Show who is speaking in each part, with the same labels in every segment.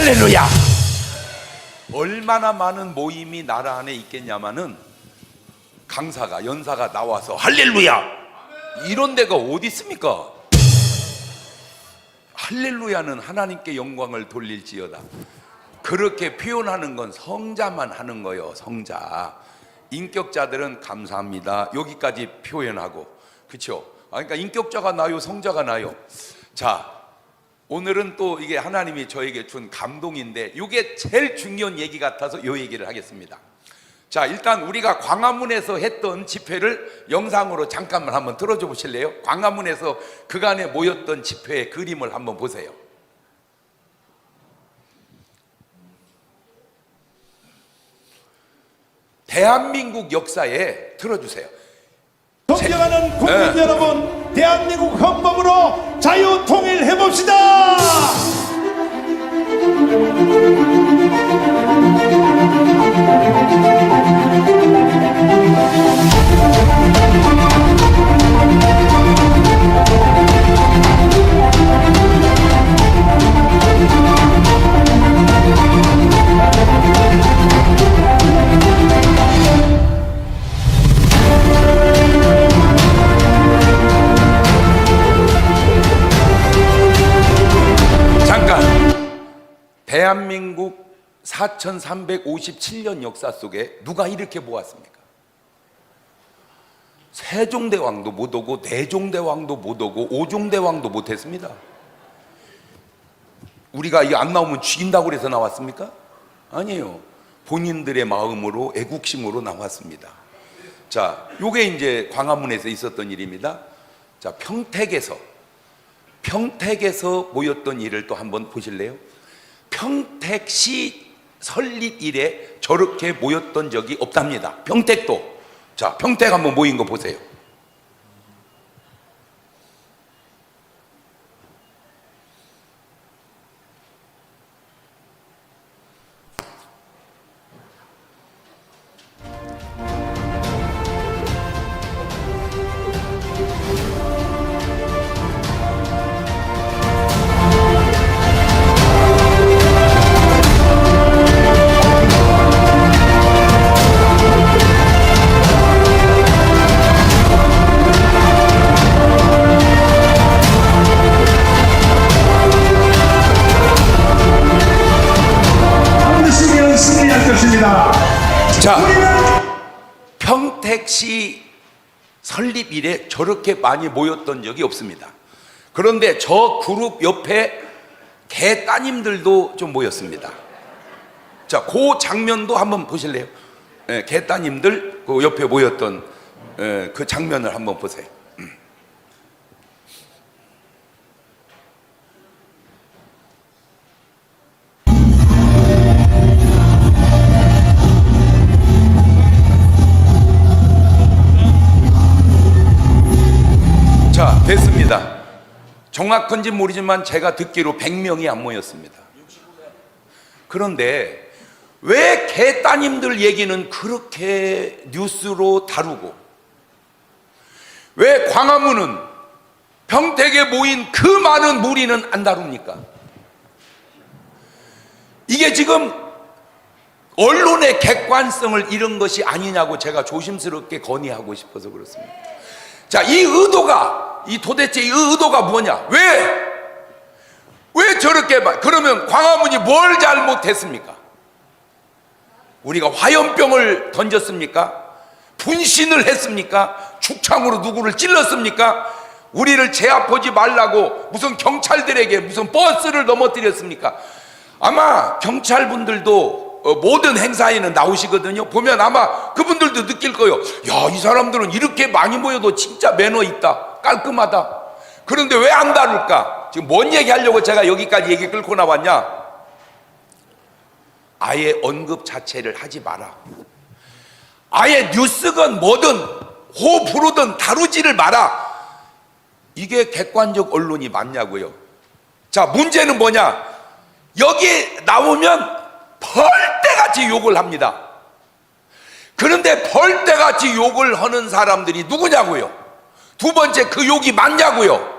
Speaker 1: 할렐루야. 얼마나 많은 모임이 나라 안에 있겠냐마는 강사가 연사가 나와서 할렐루야 이런 데가 어디 있습니까? 할렐루야는 하나님께 영광을 돌릴지어다. 그렇게 표현하는 건 성자만 하는 거예요. 성자. 인격자들은 감사합니다 여기까지 표현하고, 그렇죠? 그러니까 인격자가 나요, 성자가 나요. 자, 오늘은 또 이게 하나님이 저에게 준 감동인데 이게 제일 중요한 얘기 같아서 이 얘기를 하겠습니다. 자, 일단 우리가 광화문에서 했던 집회를 영상으로 잠깐만 한번 들어줘 보실래요? 광화문에서 그간에 모였던 집회의 그림을 한번 보세요. 대한민국 역사에 들어주세요.
Speaker 2: 존경하는 국민 여러분, 대한민국 헌법으로 자유 통일해 봅시다.
Speaker 1: 대한민국 4357년 역사 속에 누가 이렇게 모았습니까? 세종대왕도 못 오고 내종대왕도 못 오고 오종대왕도 못 했습니다. 우리가 이게 안 나오면 죽인다고 그래서 나왔습니까? 아니에요. 본인들의 마음으로 애국심으로 나왔습니다. 자, 요게 이제 광화문에서 있었던 일입니다. 자, 평택에서 모였던 일을 또 한번 보실래요? 평택시 설립 이래 저렇게 모였던 적이 없답니다. 평택도. 자, 평택 한번 모인 거 보세요. 자, 평택시 설립 이래 저렇게 많이 모였던 적이 없습니다. 그런데 저 그룹 옆에 개 따님들도 좀 모였습니다. 자, 그 장면도 한번 보실래요? 개 따님들 그 옆에 모였던 그 장면을 한번 보세요. 자, 됐습니다. 정확한지 모르지만 제가 듣기로 100명이 안 모였습니다. 그런데 왜 개 따님들 얘기는 그렇게 뉴스로 다루고, 왜 광화문은 평택에 모인 그 많은 무리는 안 다룹니까? 이게 지금 언론의 객관성을 잃은 것이 아니냐고 제가 조심스럽게 건의하고 싶어서 그렇습니다. 자, 이 의도가, 도대체 이 의도가 뭐냐? 왜 저렇게, 그러면 광화문이 뭘 잘못했습니까? 우리가 화염병을 던졌습니까? 분신을 했습니까? 죽창으로 누구를 찔렀습니까? 우리를 제압하지 말라고 무슨 경찰들에게 무슨 버스를 넘어뜨렸습니까? 아마 경찰분들도 모든 행사에는 나오시거든요. 보면 아마 그분들도 느낄 거예요. 야, 이 사람들은 이렇게 많이 모여도 진짜 매너 있다, 깔끔하다. 그런데 왜 안 다룰까? 지금 뭔 얘기 하려고 제가 여기까지 얘기 끌고 나왔냐? 아예 언급 자체를 하지 마라. 아예 뉴스건 뭐든 호불호든 다루지를 마라. 이게 객관적 언론이 맞냐고요. 자, 문제는 뭐냐? 여기 나오면 벌떼같이 욕을 합니다. 그런데 벌떼같이 욕을 하는 사람들이 누구냐고요? 두 번째, 그 욕이 맞냐고요?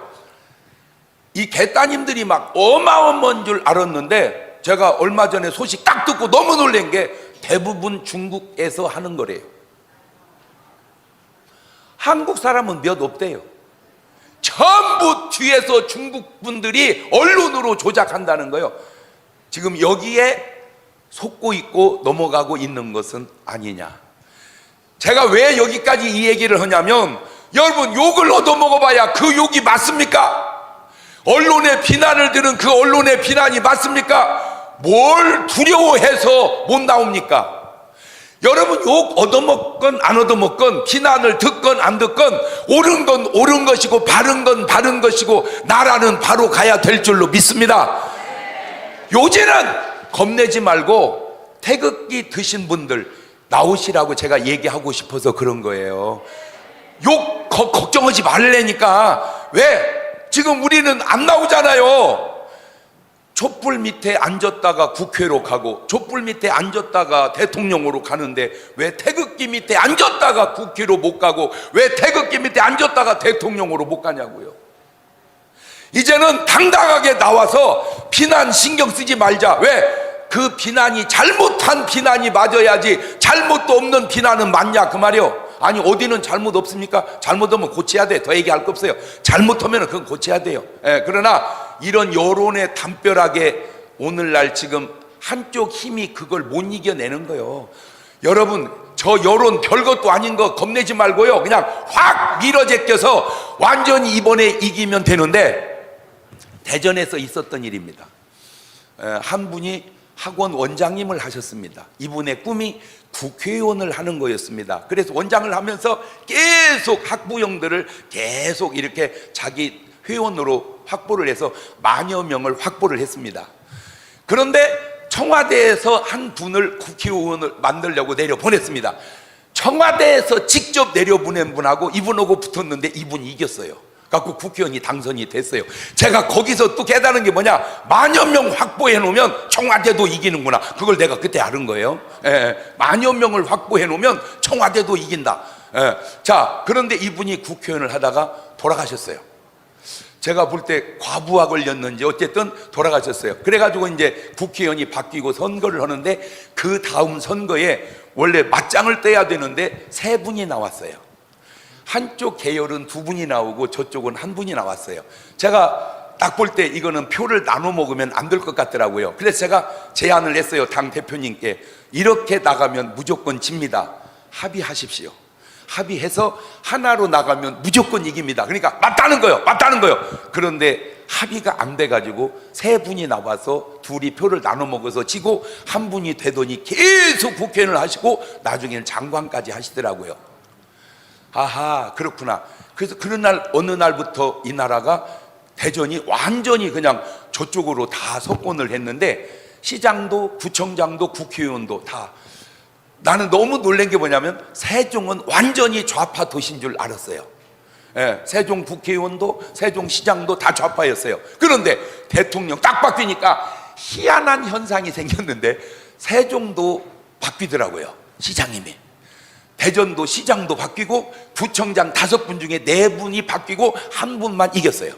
Speaker 1: 이 개따님들이 막 어마어마한 줄 알았는데 제가 얼마 전에 소식 딱 듣고 너무 놀란 게 대부분 중국에서 하는 거래요. 한국 사람은 몇 없대요. 전부 뒤에서 중국 분들이 언론으로 조작한다는 거예요. 지금 여기에 속고 있고 넘어가고 있는 것은 아니냐. 제가 왜 여기까지 이 얘기를 하냐면, 여러분, 욕을 얻어먹어봐야 그 욕이 맞습니까? 언론의 비난을 들은 그 언론의 비난이 맞습니까? 뭘 두려워해서 못 나옵니까? 여러분, 욕 얻어먹건 안 얻어먹건, 비난을 듣건 안 듣건, 옳은 건 옳은 것이고 바른 건 바른 것이고 나라는 바로 가야 될 줄로 믿습니다. 요새는 겁내지 말고 태극기 드신 분들 나오시라고 제가 얘기하고 싶어서 그런 거예요. 욕 걱정하지 말라니까. 왜? 지금 우리는 안 나오잖아요. 촛불 밑에 앉았다가 국회로 가고 촛불 밑에 앉았다가 대통령으로 가는데 왜 태극기 밑에 앉았다가 국회로 못 가고 왜 태극기 밑에 앉았다가 대통령으로 못 가냐고요. 이제는 당당하게 나와서 비난 신경 쓰지 말자. 왜? 그 비난이 잘못한 비난이 맞아야지 잘못도 없는 비난은 맞냐 그 말이요. 아니, 어디는 잘못 없습니까? 잘못하면 고쳐야 돼. 더 얘기할 거 없어요. 잘못하면 그건 고쳐야 돼요. 그러나 이런 여론에 담벼락에 오늘날 지금 한쪽 힘이 그걸 못 이겨내는 거예요. 여러분, 저 여론 별것도 아닌 거 겁내지 말고요, 그냥 확 밀어제껴서 완전히 이번에 이기면 되는데, 대전에서 있었던 일입니다. 한 분이 학원 원장님을 하셨습니다. 이분의 꿈이 국회의원을 하는 거였습니다. 그래서 원장을 하면서 계속 학부형들을 계속 이렇게 자기 회원으로 확보를 해서 만여 명을 확보를 했습니다. 그런데 청와대에서 한 분을 국회의원을 만들려고 내려보냈습니다. 청와대에서 직접 내려보낸 분하고 이분하고 붙었는데 이분이 이겼어요. 갖고 국회의원이 당선이 됐어요. 제가 거기서 또 깨달은 게 뭐냐, 만여 명 확보해 놓으면 청와대도 이기는구나. 그걸 내가 그때 알은 거예요. 만여 명을 확보해 놓으면 청와대도 이긴다. 자, 그런데 이분이 국회의원을 하다가 돌아가셨어요. 제가 볼 때 과부하 걸렸는지 어쨌든 돌아가셨어요. 그래가지고 이제 국회의원이 바뀌고 선거를 하는데, 그 다음 선거에 원래 맞짱을 떼야 되는데 세 분이 나왔어요. 한쪽 계열은 두 분이 나오고 저쪽은 한 분이 나왔어요. 제가 딱 볼 때 이거는 표를 나눠 먹으면 안 될 것 같더라고요. 그래서 제가 제안을 했어요. 당 대표님께. 이렇게 나가면 무조건 집니다. 합의하십시오. 합의해서 하나로 나가면 무조건 이깁니다. 그러니까 맞다는 거예요. 맞다는 거예요. 그런데 합의가 안 돼가지고 세 분이 나와서 둘이 표를 나눠 먹어서 지고 한 분이 되더니 계속 국회의원을 하시고 나중에는 장관까지 하시더라고요. 아하, 그렇구나. 그래서 그런 날, 어느 날부터 이 나라가, 대전이 완전히 그냥 저쪽으로 다 석권을 했는데, 시장도 구청장도 국회의원도 다. 나는 너무 놀란 게 뭐냐면 세종은 완전히 좌파 도시인 줄 알았어요. 세종 국회의원도 세종시장도 다 좌파였어요. 그런데 대통령 딱 바뀌니까 희한한 현상이 생겼는데, 세종도 바뀌더라고요. 시장님이. 대전도 시장도 바뀌고 구청장 5분 중에 4분이 바뀌고 한 분만 이겼어요.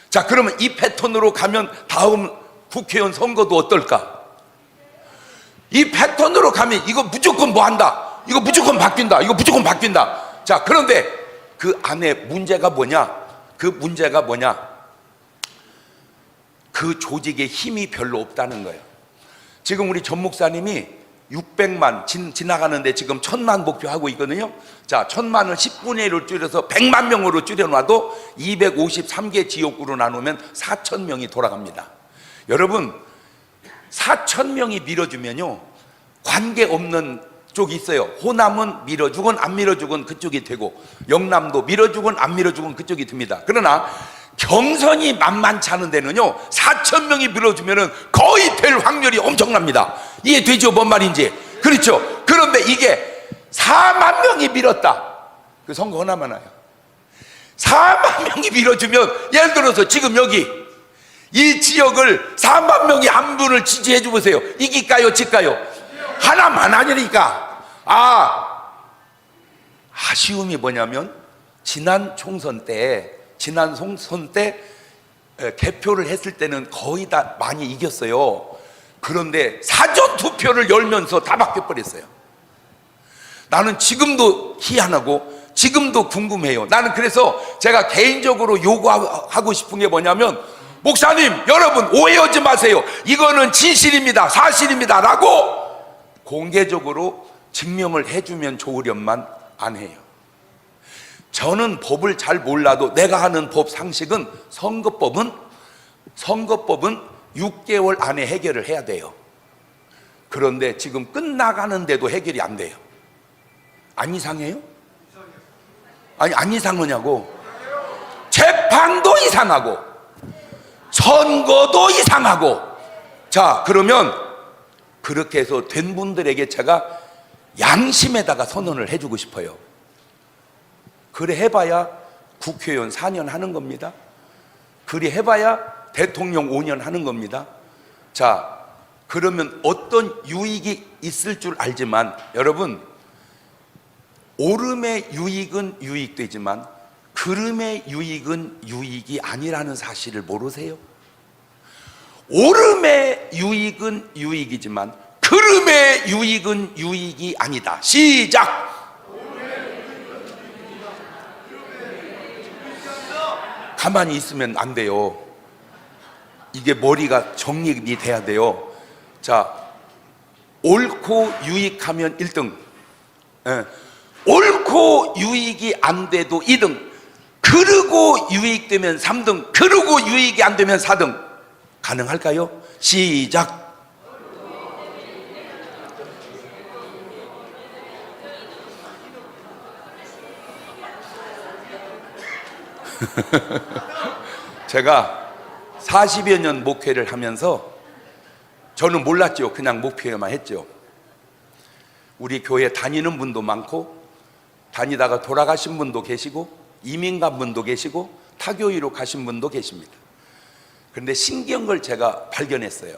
Speaker 1: 자, 그러면 이 패턴으로 가면 다음 국회의원 선거도 어떨까? 이 패턴으로 가면 이거 무조건 뭐 한다, 이거 무조건 바뀐다, 이거 무조건 바뀐다. 자, 그런데 그 안에 문제가 뭐냐? 그 문제가 뭐냐? 그 조직에 힘이 별로 없다는 거예요. 지금 우리 전 목사님이 600만 지나가는데 지금 1000만 목표하고 있거든요. 자, 1000만을 10분의 1을 줄여서 100만 명으로 줄여놔도 253개 지역구로 나누면 4000명이 돌아갑니다. 여러분, 4000명이 밀어주면요, 관계없는 쪽이 있어요. 호남은 밀어주건 안 밀어주건 그쪽이 되고, 영남도 밀어주건 안 밀어주건 그쪽이 됩니다. 그러나 경선이 만만치 않은 데는요, 4000명이 밀어주면은 거의 될 확률이 엄청납니다. 이해되죠? 뭔 말인지. 그렇죠? 그런데 이게 4만 명이 밀었다. 그 선거 하나만 와요. 4만 명이 밀어주면, 예를 들어서 지금 여기 이 지역을 4만 명이 한 분을 지지해 줘 보세요. 이길까요? 질까요? 하나만 아니니까. 아쉬움이 뭐냐면, 지난 총선 때 개표를 했을 때는 거의 다 많이 이겼어요. 그런데 사전투표를 열면서 다 바뀌어버렸어요. 나는 지금도 희한하고 지금도 궁금해요. 나는 그래서 제가 개인적으로 요구하고 싶은 게 뭐냐면, 목사님 여러분 오해하지 마세요, 이거는 진실입니다, 사실입니다 라고 공개적으로 증명을 해주면 좋으련만 안 해요. 저는 법을 잘 몰라도 내가 하는 법 상식은 선거법은 6개월 안에 해결을 해야 돼요. 그런데 지금 끝나가는데도 해결이 안 돼요. 안 이상해요? 아니, 안 이상하냐고. 재판도 이상하고 선거도 이상하고. 자, 그러면 그렇게 해서 된 분들에게 제가 양심에다가 선언을 해주고 싶어요. 그래 해봐야 국회의원 4년 하는 겁니다. 그래 해봐야 대통령 5년 하는 겁니다. 자, 그러면 어떤 유익이 있을 줄 알지만, 여러분, 옳음의 유익은 유익되지만 그름의 유익은 유익이 아니라는 사실을 모르세요? 옳음의 유익은 유익이지만 그름의 유익은 유익이 아니다. 시작! 가만히 있으면 안 돼요. 이게 머리가 정립이 돼야 돼요. 자, 옳고 유익하면 1등, 옳고 유익이 안 돼도 2등, 그러고 유익되면 3등, 그러고 유익이 안 되면 4등. 가능할까요? 시작! 제가 40여 년 목회를 하면서 저는 몰랐죠. 그냥 목회만 했죠. 우리 교회 다니는 분도 많고 다니다가 돌아가신 분도 계시고 이민 간 분도 계시고 타교회로 가신 분도 계십니다. 그런데 신기한 걸 제가 발견했어요.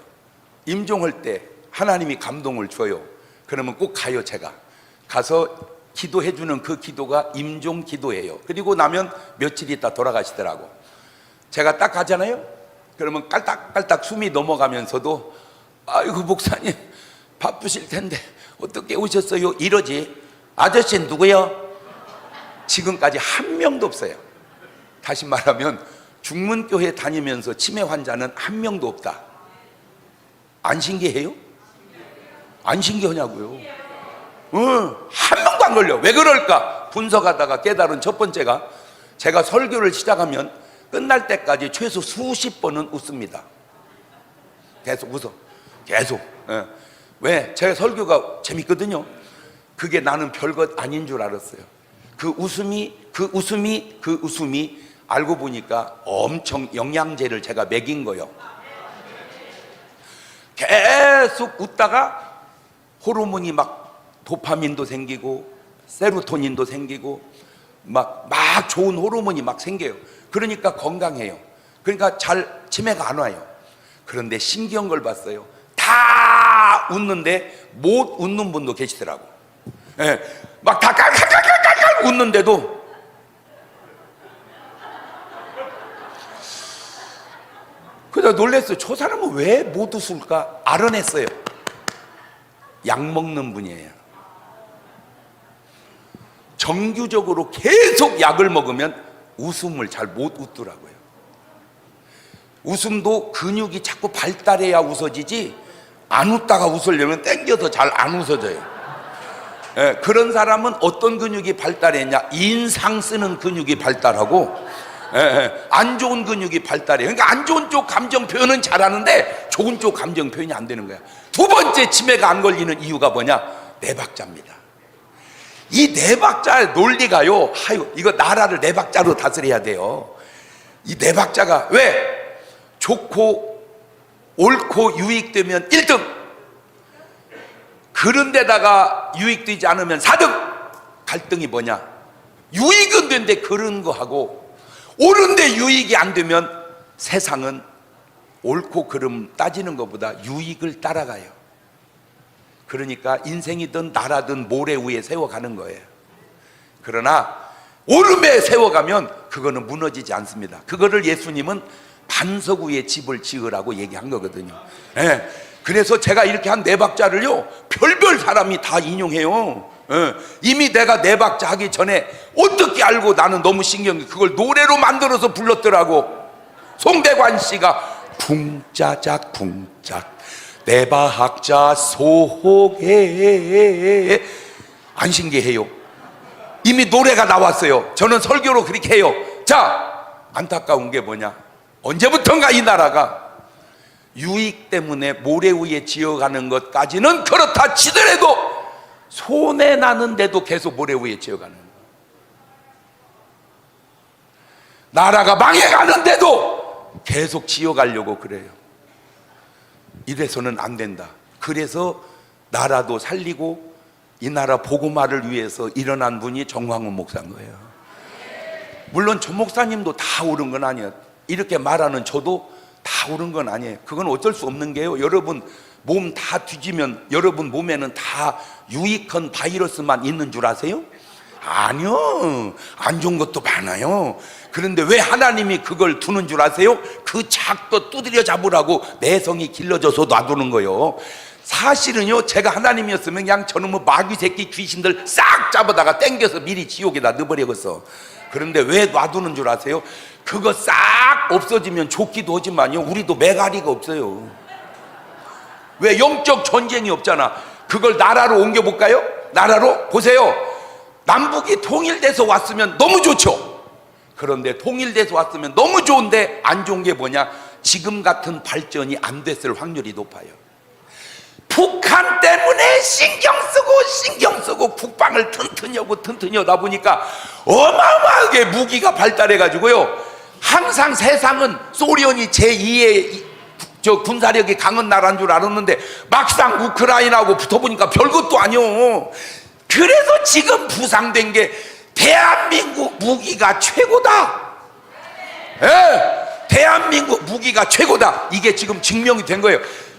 Speaker 1: 임종할 때 하나님이 감동을 줘요. 그러면 꼭 가요. 제가 가서 기도해 주는 그 기도가 임종 기도예요. 그리고 나면 며칠 있다 돌아가시더라고. 제가 딱 가잖아요. 그러면 깔딱깔딱 숨이 넘어가면서도 아이고 목사님 바쁘실 텐데 어떻게 오셨어요? 이러지. 아저씨 누구요? 지금까지 한 명도 없어요. 다시 말하면 중문교회 다니면서 치매 환자는 한 명도 없다. 안 신기해요? 안 신기하냐고요. 한 명도 안 걸려. 왜 그럴까? 분석하다가 깨달은 첫 번째가, 제가 설교를 시작하면 끝날 때까지 최소 수십 번은 웃습니다. 계속 웃어. 계속. 왜? 제가 설교가 재밌거든요. 그게 나는 별것 아닌 줄 알았어요. 그 웃음이 알고 보니까 엄청 영양제를 제가 먹인 거예요. 계속 웃다가 호르몬이 막 도파민도 생기고 세로토닌도 생기고 막 좋은 호르몬이 막 생겨요. 그러니까 건강해요. 그러니까 잘 치매가 안 와요. 그런데 신기한 걸 봤어요. 다 웃는데 못 웃는 분도 계시더라고. 막 다 깔깔깔깔깔 웃는데도 그래서 놀랐어요. 저 사람은 왜 못 웃을까? 알아냈어요. 약 먹는 분이에요. 정규적으로 계속 약을 먹으면 웃음을 잘 못 웃더라고요. 웃음도 근육이 자꾸 발달해야 웃어지지, 안 웃다가 웃으려면 땡겨서 잘 안 웃어져요. 그런 사람은 어떤 근육이 발달했냐? 인상 쓰는 근육이 발달하고 안 좋은 근육이 발달해. 그러니까 안 좋은 쪽 감정 표현은 잘하는데 좋은 쪽 감정 표현이 안 되는 거야. 두 번째 치매가 안 걸리는 이유가 뭐냐? 네 박자입니다. 이 네 박자의 논리가요, 이거 나라를 네 박자로 다스려야 돼요. 이 네 박자가 왜? 좋고 옳고 유익되면 1등, 그런 데다가 유익되지 않으면 4등. 갈등이 뭐냐? 유익은 된데 그런 거 하고 옳은데 유익이 안 되면 세상은 옳고 그름 따지는 것보다 유익을 따라가요. 그러니까 인생이든 나라든 모래 위에 세워가는 거예요. 그러나 옳음에 세워가면 그거는 무너지지 않습니다. 그거를 예수님은 반석 위에 집을 지으라고 얘기한 거거든요. 그래서 제가 이렇게 한 4박자를요 별별 사람이 다 인용해요. 이미 내가 4박자 하기 전에 어떻게 알고 나는 너무 신기한 게 그걸 노래로 만들어서 불렀더라고. 송대관 씨가 쿵짜작 쿵짝 4박자 속에 안 신기해요? 이미 노래가 나왔어요. 저는 설교로 그렇게 해요. 자, 안타까운 게 뭐냐, 언제부턴가 이 나라가 유익 때문에 모래 위에 지어가는 것까지는 그렇다 치더라도 손해 나는데도 계속 모래 위에 지어가는 거예요. 나라가 망해가는데도 계속 지어가려고 그래요. 이래서는 안 된다. 그래서 나라도 살리고 이 나라 복음화를 위해서 일어난 분이 정황훈 목사인 거예요. 물론 조 목사님도 다 옳은 건 아니에요. 이렇게 말하는 저도 다 옳은 건 아니에요. 그건 어쩔 수 없는 게요, 여러분 몸 다 뒤지면 여러분 몸에는 다 유익한 바이러스만 있는 줄 아세요? 아니요, 안 좋은 것도 많아요. 그런데 왜 하나님이 그걸 두는 줄 아세요? 그 작도 두드려 잡으라고 내성이 길러져서 놔두는 거예요. 사실은요, 제가 하나님이었으면 그냥 저놈의 마귀 새끼 귀신들 싹 잡아다가 땡겨서 미리 지옥에다 넣어버리겠어. 그런데 왜 놔두는 줄 아세요? 그거 싹 없어지면 좋기도 하지만요, 우리도 매가리가 없어요. 왜? 영적 전쟁이 없잖아. 그걸 나라로 옮겨볼까요? 나라로? 보세요. 남북이 통일돼서 왔으면 너무 좋죠. 그런데 통일돼서 왔으면 너무 좋은데 안 좋은 게 뭐냐, 지금 같은 발전이 안 됐을 확률이 높아요. 북한 때문에 신경 쓰고 국방을 튼튼히 하다 보니까 어마어마하게 무기가 발달해가지고요, 항상 세상은 소련이 제2의 군사력이 강한 나라인 줄 알았는데 막상 우크라이나하고 붙어보니까 별것도 아니오. 그래서 지금 부상된 게 대한민국 무기가 최고다. 대한민국 무기가 최고다. 이게 지금 증명이 된 거예요.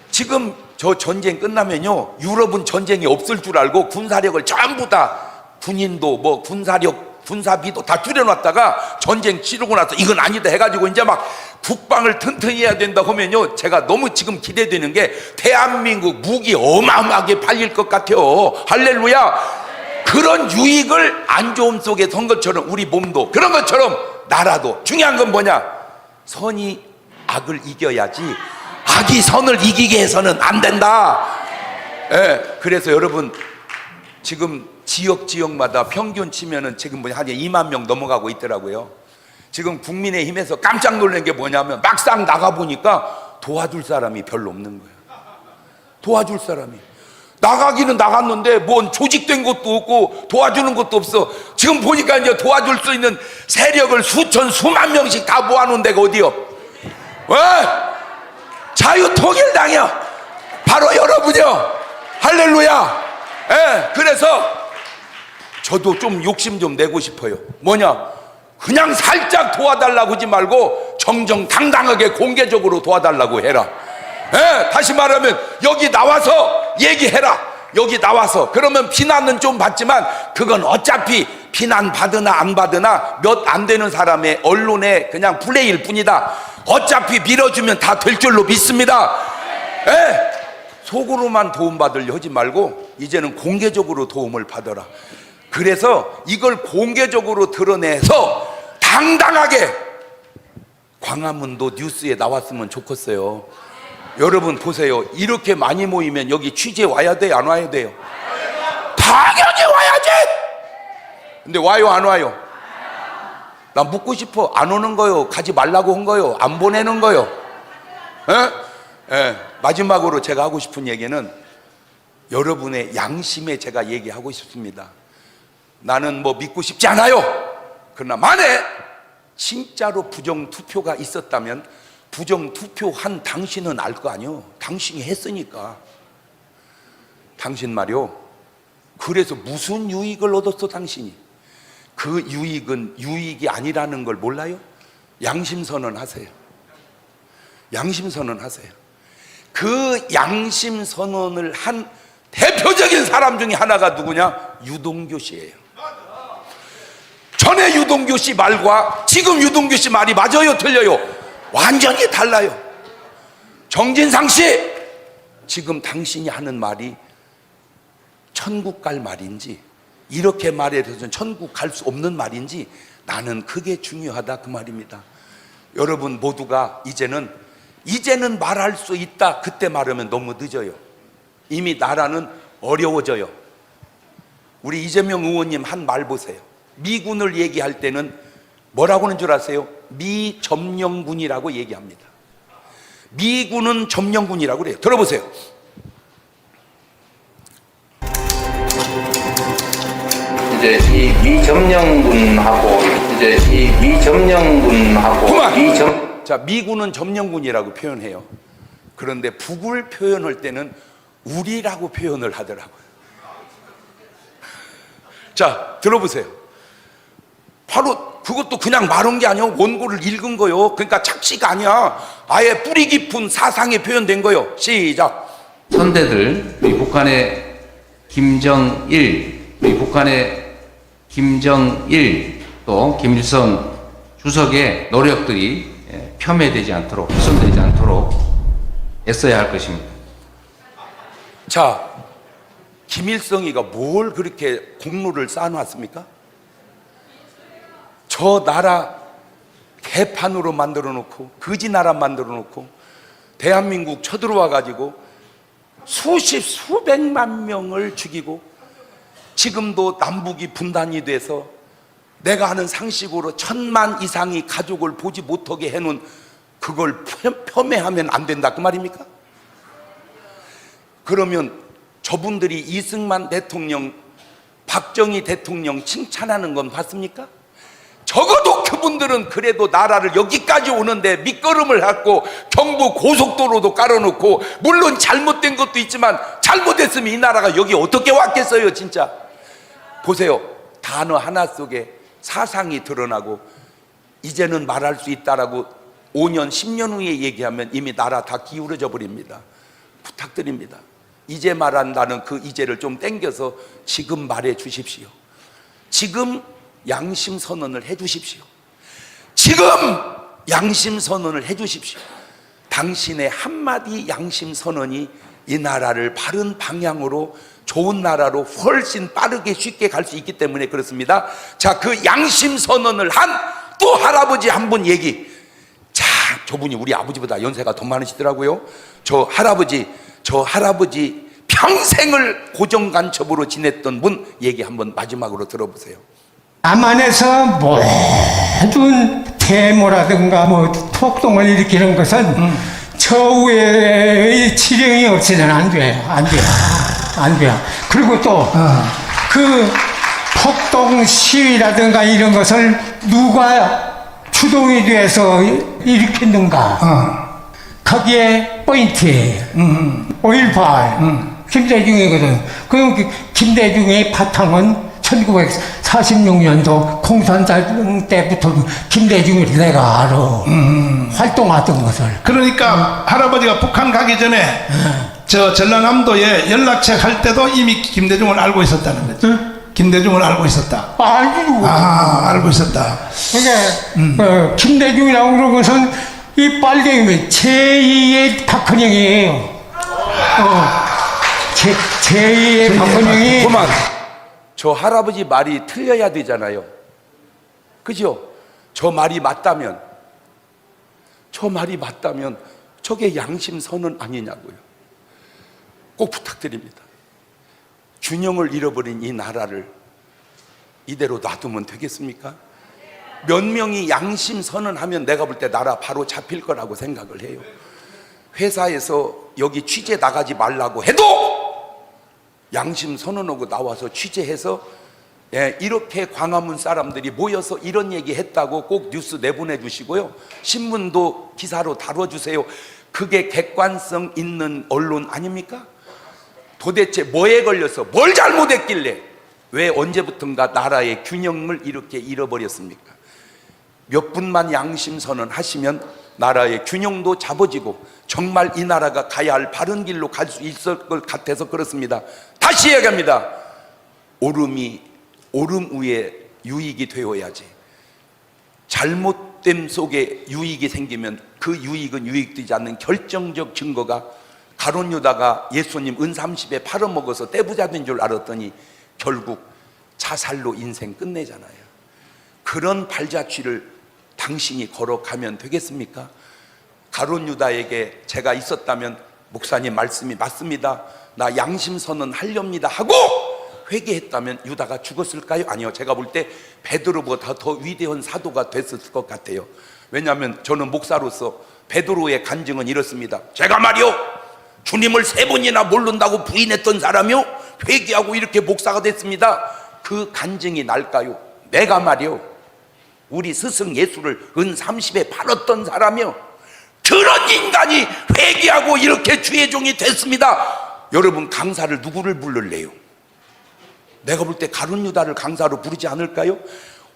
Speaker 1: 지금 저 전쟁 끝나면요, 유럽은 전쟁이 없을 줄 알고 군사력을 전부 다 군인도 뭐 군사비도 다 줄여놨다가 전쟁 치르고 나서 이건 아니다 해가지고 이제 막 국방을 튼튼히 해야 된다 하면요, 제가 너무 지금 기대되는 게 대한민국 무기 어마어마하게 팔릴 것 같아요. 할렐루야. 그런 유익을 안 좋음 속에 선 것처럼 우리 몸도 그런 것처럼 나라도 중요한 건 뭐냐, 선이 악을 이겨야지 악이 선을 이기게 해서는 안 된다. 그래서 여러분 지금 지역마다 평균 치면은 지금 한 2만 명 넘어가고 있더라고요. 지금 국민의힘에서 깜짝 놀란 게 뭐냐면 막상 나가보니까 도와줄 사람이 별로 없는 거예요. 도와줄 사람이. 나가기는 나갔는데 뭔 조직된 것도 없고 도와주는 것도 없어. 지금 보니까 이제 도와줄 수 있는 세력을 수만 명씩 다 모아놓은 데가 어디요? 왜? 자유통일당이요. 바로 여러분이요. 할렐루야. 그래서 저도 좀 욕심 좀 내고 싶어요. 뭐냐, 그냥 살짝 도와달라고 하지 말고 정정당당하게 공개적으로 도와달라고 해라. 다시 말하면 여기 나와서 얘기해라. 여기 나와서. 그러면 비난은 좀 받지만 그건 어차피 비난 받으나 안 받으나 몇 안 되는 사람의 언론의 그냥 플레이일 뿐이다. 어차피 밀어주면 다 될 줄로 믿습니다. 속으로만 도움받으려 하지 말고 이제는 공개적으로 도움을 받아라. 그래서 이걸 공개적으로 드러내서 당당하게 광화문도 뉴스에 나왔으면 좋겠어요. 여러분 보세요. 이렇게 많이 모이면 여기 취재 와야 돼요? 안 와야 돼요? 당연히 와야지. 근데 와요 안 와요? 나 묻고 싶어. 안 오는 거요? 가지 말라고 한 거요? 안 보내는 거요? 마지막으로 제가 하고 싶은 얘기는 여러분의 양심에 제가 얘기하고 싶습니다. 나는 뭐 믿고 싶지 않아요. 그러나 만에 진짜로 부정투표가 있었다면 부정투표한 당신은 알 거 아니요. 당신이 했으니까. 당신 말이요, 그래서 무슨 유익을 얻었어 당신이? 그 유익은 유익이 아니라는 걸 몰라요? 양심선언 하세요. 양심선언 하세요. 그 양심선언을 한 대표적인 사람 중에 하나가 누구냐? 유동규 씨예요. 전에 유동규 씨 말과 지금 유동규 씨 말이 맞아요 틀려요? 완전히 달라요. 정진상 씨 지금 당신이 하는 말이 천국 갈 말인지, 이렇게 말해서는 천국 갈 수 없는 말인지, 나는 그게 중요하다 그 말입니다. 여러분 모두가 이제는 말할 수 있다. 그때 말하면 너무 늦어요. 이미 나라는 어려워져요. 우리 이재명 의원님 한 말 보세요. 미군을 얘기할 때는 뭐라고 하는 줄 아세요? 미점령군이라고 얘기합니다. 미군은 점령군이라고 그래요. 들어보세요.
Speaker 3: 이제 이 미점령군하고
Speaker 1: 그만! 자, 미군은 점령군이라고 표현해요. 그런데 북을 표현할 때는 우리라고 표현을 하더라고요. 자, 들어보세요. 바로 그것도 그냥 말한 게 아니야. 원고를 읽은 거요. 그러니까 착시가 아니야. 아예 뿌리 깊은 사상이 표현된 거요. 시작.
Speaker 3: 선대들, 우리 북한의 김정일 또 김일성 주석의 노력들이 폄훼되지 않도록, 훼손되지 않도록 애써야 할 것입니다.
Speaker 1: 자, 김일성이가 뭘 그렇게 공로를 쌓아놨습니까? 저 나라 개판으로 만들어 놓고, 거지 나라 만들어 놓고, 대한민국 쳐들어와 가지고 수백만 명을 죽이고, 지금도 남북이 분단이 돼서 내가 하는 상식으로 1000만 이상이 가족을 보지 못하게 해놓은, 그걸 폄훼하면 안 된다 그 말입니까? 그러면 저분들이 이승만 대통령, 박정희 대통령 칭찬하는 건 봤습니까? 적어도 그분들은 그래도 나라를 여기까지 오는데 밑거름을 갖고 경부 고속도로도 깔아놓고, 물론 잘못된 것도 있지만 잘못했으면 이 나라가 여기 어떻게 왔겠어요 진짜. 보세요. 단어 하나 속에 사상이 드러나고, 이제는 말할 수 있다라고 5년 10년 후에 얘기하면 이미 나라 다 기울어져 버립니다. 부탁드립니다. 이제 말한다는 그 이제를 좀 땡겨서 지금 말해 주십시오. 지금 양심 선언을 해 주십시오. 지금 양심 선언을 해 주십시오. 당신의 한마디 양심 선언이 이 나라를 바른 방향으로, 좋은 나라로 훨씬 빠르게 쉽게 갈 수 있기 때문에 그렇습니다. 자, 그 양심 선언을 한 또 할아버지 한 분 얘기. 자, 저분이 우리 아버지보다 연세가 더 많으시더라고요. 저 할아버지 평생을 고정간첩으로 지냈던 분 얘기 한번 마지막으로 들어보세요.
Speaker 4: 남한에서 모든 데모라든가 뭐 폭동을 일으키는 것은 저우의 지령이 없이는 안 돼요. 그리고 또 그 폭동 시위라든가 이런 것을 누가 주동이 돼서 일으켰는가, 거기에 포인트예요. 5.18 김대중이거든. 그럼 김대중의 바탕은 1946년도 공산당 때부터 김대중을 내가 알아. 활동하던 것을.
Speaker 2: 그러니까 할아버지가 북한 가기 전에 저 전라남도에 연락책 할 때도 이미 김대중을 알고 있었다는 거죠. 김대중을 알고 있었다. 알고 있었다.
Speaker 4: 그러니까 김대중이라고 그런 것은 이 빨갱이면 제2의 박헌영이에요. 제2의 박헌영이.
Speaker 1: 그만. 저 할아버지 말이 틀려야 되잖아요. 그죠? 저 말이 맞다면 저게 양심 선언 아니냐고요. 꼭 부탁드립니다. 균형을 잃어버린 이 나라를 이대로 놔두면 되겠습니까? 몇 명이 양심 선언하면 내가 볼 때 나라 바로 잡힐 거라고 생각을 해요. 회사에서 여기 취재 나가지 말라고 해도 양심 선언하고 나와서 취재해서, 이렇게 광화문 사람들이 모여서 이런 얘기 했다고 꼭 뉴스 내보내 주시고요. 신문도 기사로 다뤄주세요. 그게 객관성 있는 언론 아닙니까? 도대체 뭐에 걸려서 뭘 잘못했길래 왜 언제부턴가 나라의 균형을 이렇게 잃어버렸습니까? 몇 분만 양심 선언하시면 나라의 균형도 잡아지고 정말 이 나라가 가야 할 바른 길로 갈 수 있을 것 같아서 그렇습니다. 다시 이야기합니다. 오름 위에 유익이 되어야지. 잘못됨 속에 유익이 생기면 그 유익은 유익되지 않는 결정적 증거가 가룟 유다가 예수님 은 30에 팔아먹어서 떼부자 된 줄 알았더니 결국 자살로 인생 끝내잖아요. 그런 발자취를 당신이 걸어가면 되겠습니까? 가룟 유다에게 제가 있었다면 목사님 말씀이 맞습니다, 나 양심 선언 하렵니다 하고 회개했다면 유다가 죽었을까요? 아니요. 제가 볼 때 베드로보다 더 위대한 사도가 됐을 것 같아요. 왜냐하면 저는 목사로서 베드로의 간증은 이렇습니다. 제가 말이요, 주님을 3번이나 모른다고 부인했던 사람이요, 회개하고 이렇게 목사가 됐습니다. 그 간증이 날까요? 내가 말이요, 우리 스승 예수를 은 30에 팔았던 사람이요, 그런 인간이 회개하고 이렇게 주의 종이 됐습니다. 여러분, 강사를 누구를 부를래요? 내가 볼 때 가룟 유다를 강사로 부르지 않을까요?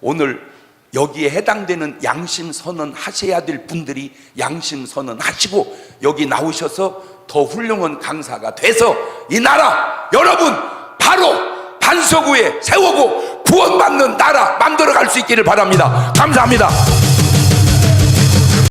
Speaker 1: 오늘 여기에 해당되는 양심 선언 하셔야 될 분들이 양심 선언 하시고 여기 나오셔서 더 훌륭한 강사가 돼서 이 나라 여러분 바로 반석 위에 세우고 구원받는 나라 만들어갈 수 있기를 바랍니다. 감사합니다.